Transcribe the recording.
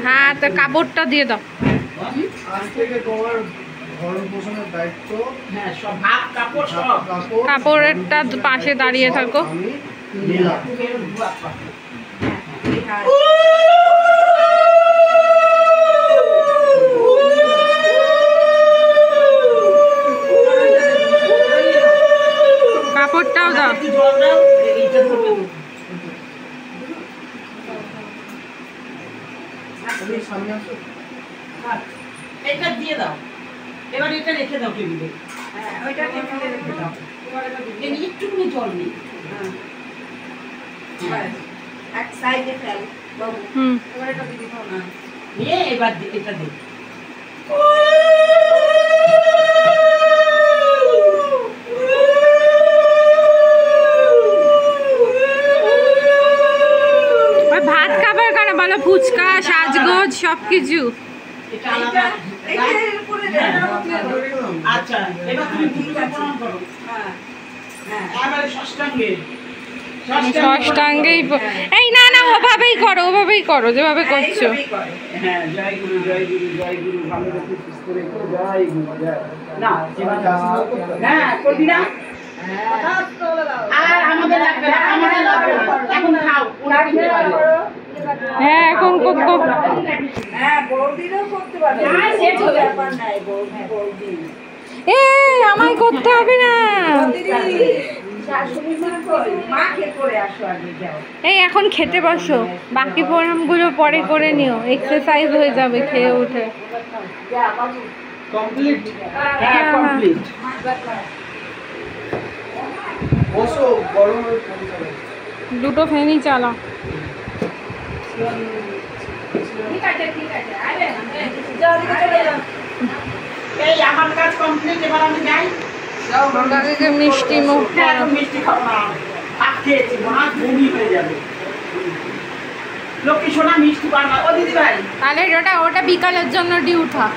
হ্যাঁ, তো কাপড়টা দিয়ে দাও। আজ থেকে তোমার ভরণ পোষণের দায়িত্ব। হ্যাঁ, সব কাপড়, কাপড়েরটা পাশে দাঁড়িয়ে থাকো। আমি নিলাম। কাপড়টাও দাও। এটা দিয়ে দাও, এবার এটা রেখে দাও টেবিলে। হ্যাঁ, ওইটা টেবিলে রেখে দাও। এর একটুখানি জল নেই। হ্যাঁ, এক সাইডে ফেল বাবু। এবার এটা দিয়ে দাও না। নিয়ে এবার এটা দে। ভাত খাবার কেন বলো? ফুচকা, সাজগোজ সবকিছু। আচ্ছা, এবার তুমি প্রণাম করো। এবারে ষষ্ঠাঙ্গেই। এই না না, ওভাবেই করো, ওভাবেই করো যেভাবে করছো। হ্যাঁ, জয় গুরু, জয় গুরু, জয় গুরু। ভালো রেখে সুস্থ রেখে, জয় গুরু, জয়। না, হ্যাঁ, করবি না? আর আমাদের লাগবে না, আমাদের লাগবে না। এখন খাও, ওরা খেতে পারো। হ্যাঁ, এখন হ্যাঁ, বৌদিরও করতে পারবে। না, সেটা ব্যাপার নাই, বৌদি। এই আমায় করতে হবে না। এই এখন খেতে বসো, বাকি প্রণামগুলো পরে করে নিও, এক্সারসাইজ হয়ে যাবে খেয়ে উঠে। কমপ্লিট। হ্যাঁ, কমপ্লিট। বসো, গরম হয়ে পড়ে। দুটো ফ্যানই চালা। ঠিক আছে, ঠিক আছে। আরে এই আমার কাজ কমপ্লিট, এবার আমি যাই। কাকাকে মিষ্টি মুখ মিষ্টি খাবো না, ভাত খেয়েছি, মা বমি হয়ে যাবে। লক্ষ্মী সোনা মিষ্টি বানা। ও দিদি ভাই, তাহলে ওটা বিকালের জন্য ডিউ থাক।